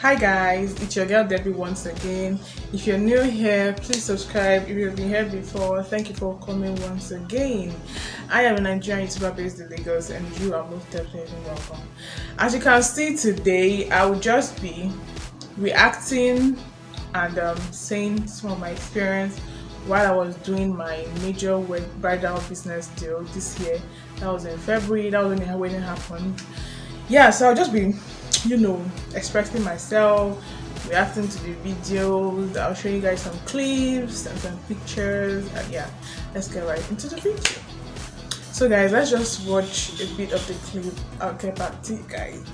Hi guys, it's your girl Debbie once again. If you're new here, please subscribe. If you've been here before, thank you for coming once again. I am a Nigerian YouTuber based in Lagos and you are most definitely welcome. As you can see today, I will just be reacting and saying some of my experience while I was doing my major bridal business deal this year. That was in February, that was when the wedding happened. Yeah, so I'll just be expressing myself, reacting to the videos. I'll show you guys some clips and some pictures, and yeah, let's get right into the video. So guys, let's just watch a bit of the clip. I'll get back to you guys.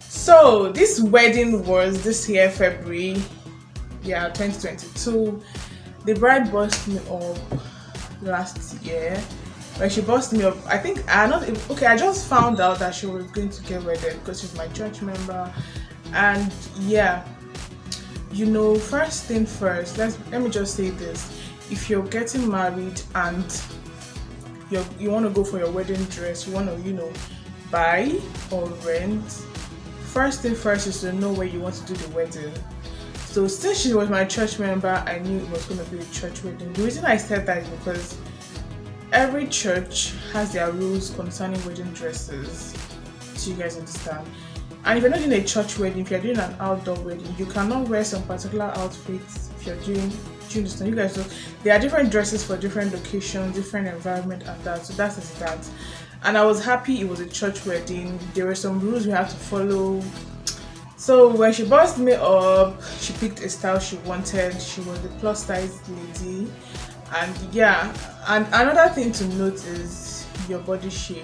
So this wedding was this year, February, 2022. The bride bussed me up last year. When she bussed me up, I think I just found out that she was going to get wedded because she's my church member. And yeah, first thing first, let me just say this. If you're getting married and you want to go for your wedding dress, you want to buy or rent, first thing first is to know where you want to do the wedding. So since she was my church member, I knew it was going to be a church wedding. The reason I said that is because every church has their rules concerning wedding dresses, so you guys understand. And if you're not doing a church wedding, if you're doing an outdoor wedding, you cannot wear some particular outfits if you're doing. Do you understand? You guys know there are different dresses for different locations, different environment, and that. So that is that. And I was happy it was a church wedding. There were some rules we had to follow. So when she buzzed me up, she picked a style she wanted. She was a plus size lady. And yeah, and another thing to note is your body shape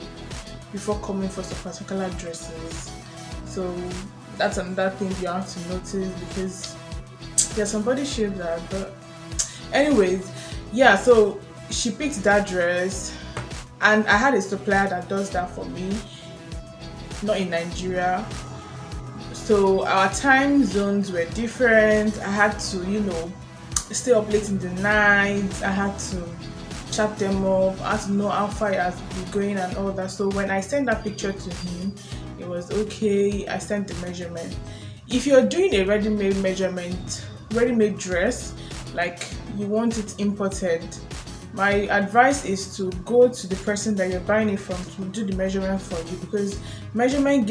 before coming for some particular dresses. So that's another thing you have to notice, because there's some body shapes that anyways, yeah, so she picked that dress. And I had a supplier that does that for me, not in Nigeria. So our time zones were different. I had to, stay up late in the night. I had to chat them up. I had to know how far it has been going and all that. So when I sent that picture to him, it was okay. I sent the measurement. If you're doing a ready-made dress, like you want it imported, my advice is to go to the person that you're buying it from to do the measurement for you, because measurement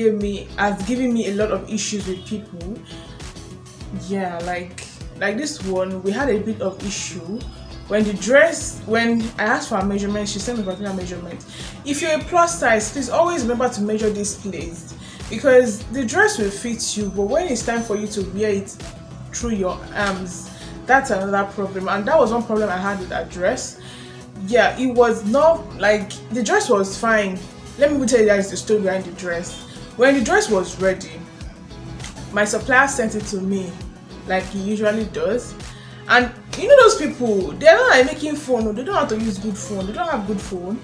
has given me a lot of issues with people. Yeah, like this one, we had a bit of issue when I asked for a measurement. She sent me a particular measurement. If you're a plus size, please always remember to measure this place, because the dress will fit you, but when it's time for you to wear it through your arms, that's another problem. And that was one problem I had with that dress. Yeah, it was not like the dress was fine. Let me tell you guys the story behind the dress. When the dress was ready, my supplier sent it to me like he usually does. And those people, they're not like making phone. They don't have to use good phone. They don't have good phone.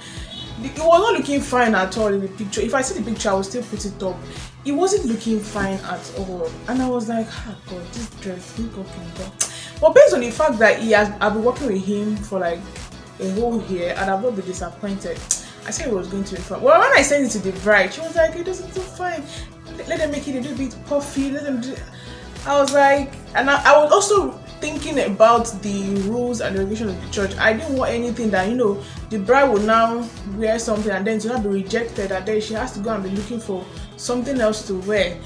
It was not looking fine at all in the picture. If I see the picture, I will still put it up. It wasn't looking fine at all. And I was like, oh God, this dress, But based on the fact that I've been working with him for like a whole year and I've not been disappointed, I said it was going to be fine. Well, when I sent it to the bride, she was like, it doesn't look fine. Let them make it a little bit puffy. Let them do. I was like, and I was also thinking about the rules and the regulations of the church. I didn't want anything that the bride will now wear something and then to not be rejected, and then she has to go and be looking for something else to wear.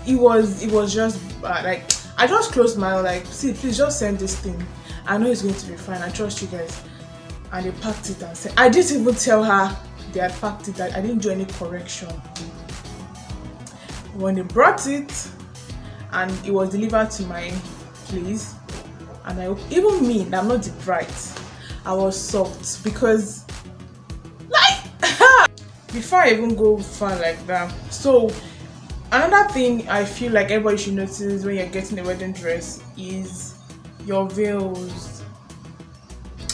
It was just like, I just closed my eye, like, see, please just send this thing. I know it's going to be fine. I trust you guys. And they packed it and said, I didn't even tell her they had packed it. I didn't do any correction. When they brought it and it was delivered to my place, and even me, I'm not the bride, I was shocked because like before I even go far like that. So another thing I feel like everybody should notice when you're getting a wedding dress is your veils.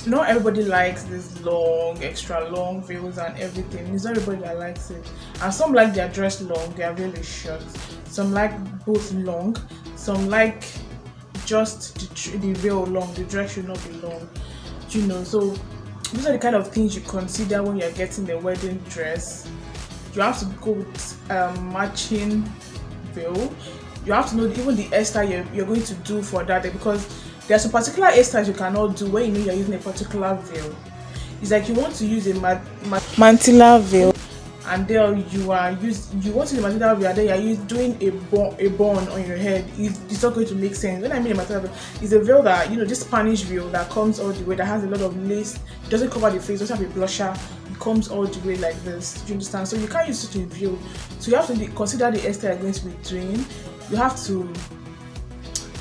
Not everybody likes this long, extra long veils and everything. It's not everybody that likes it. And some like their dress long, their veil is short. Some like both long. Some like just the veil long. The dress should not be long. You know, so these are the kind of things you consider when you're getting the wedding dress. You have to go with matching veil. You have to know even the hairstyle you're going to do for that day, because there are some particular hairstyles you cannot do when you know you're using a particular veil. It's like you want to use a mantilla veil, and then you want to use a mantilla veil, and then you're doing a bun on your head. It's not going to make sense. When I mean a mantilla veil, it's a veil that, you know, this Spanish veil that comes all the way, that has a lot of lace. It doesn't cover the face, doesn't have a blusher. It comes all the way like this. Do you understand? So you can't use such a veil. So you have to consider the hairstyle you're going to be doing. You have to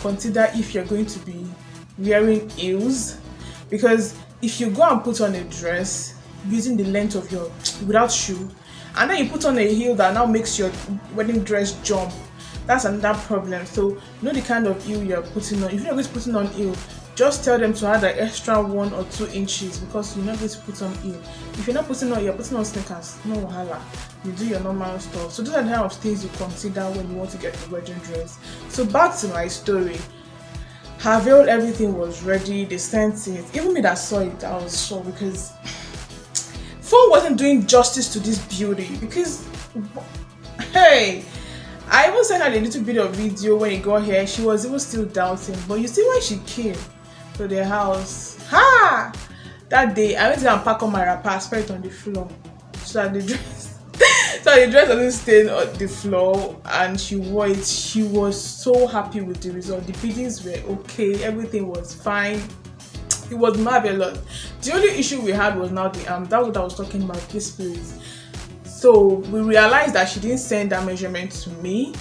consider if you're going to be wearing heels, because if you go and put on a dress using the length of your without shoe, and then you put on a heel that now makes your wedding dress jump, that's another problem. So know the kind of heel you're putting on. If you're going to put on heel, just tell them to add an extra 1 or 2 inches, because you're not going to put on heel. If you're not putting on, you're putting on sneakers, no wahala. You do your normal stuff. So those are the kind of things you consider when you want to get the wedding dress. So back to my story. Her veil, everything was ready. They sent it. Even me that saw it, I was shocked, because phone wasn't doing justice to this beauty. Because hey, I even sent her a little bit of video when it got here. She was even still doubting. But you see, when she came to the house, that day I went to go and pack on my wrapper, spread it on the floor so that the dress doesn't stain on the floor, and she wore it. She was so happy with the result. The fittings were okay, everything was fine. It was marvelous. The only issue we had was now the arm. That's what I was talking about, this place. So we realized that she didn't send that measurement to me,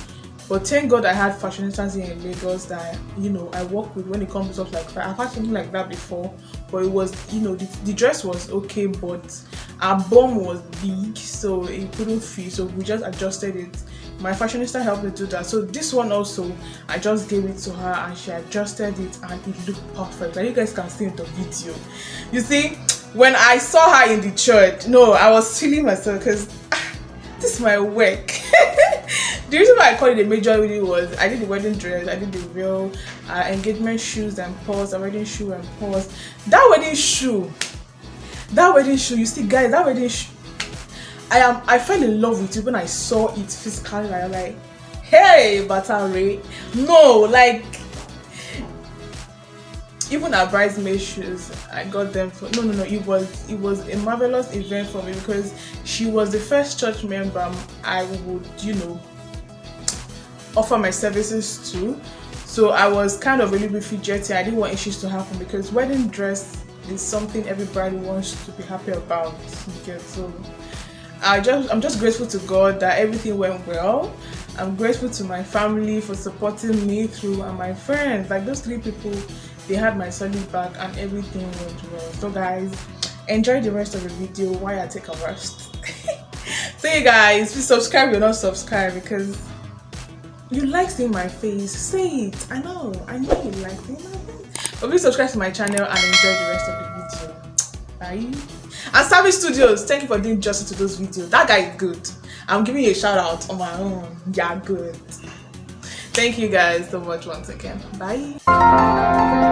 but thank God I had fashionistas here in Lagos that, you know, I work with when it comes to stuff like that. I've had something like that before, but it was, you know, the dress was okay, but our bum was big, so it couldn't fit, so we just adjusted it. My fashionista helped me do that. So this one also, I just gave it to her and she adjusted it, and it looked perfect. Like you guys can see in the video. You see, when I saw her in the church, no, I was feeling myself, because this is my work. The reason why I called it a major really was I did the wedding dress, I did the veil, engagement shoes and purse, a wedding shoe and purse. That wedding shoe, you see guys, that wedding shoe, I fell in love with it when I saw it physically. I was like, hey, Batare. No, like, even our bridesmaid shoes, I got them for no. It was a marvelous event for me, because she was the first church member I would, you know, offer my services to. So I was kind of a little bit fidgety. I didn't want issues to happen, because wedding dress is something everybody wants to be happy about. Okay, so I'm just grateful to God that everything went well. I'm grateful to my family for supporting me through, and my friends, like those 3 people, they had my solid back and everything went well. So guys, enjoy the rest of the video while I take a rest. So you guys, please subscribe if you're not subscribed, because you like seeing my face. Say it. I know you like seeing my face. But please subscribe to my channel and enjoy the rest of the video. Bye. And Savage Studios, thank you for doing justice to those videos. That guy is good. I'm giving you a shout out on my own. Yeah, good. Thank you guys so much once again. Bye.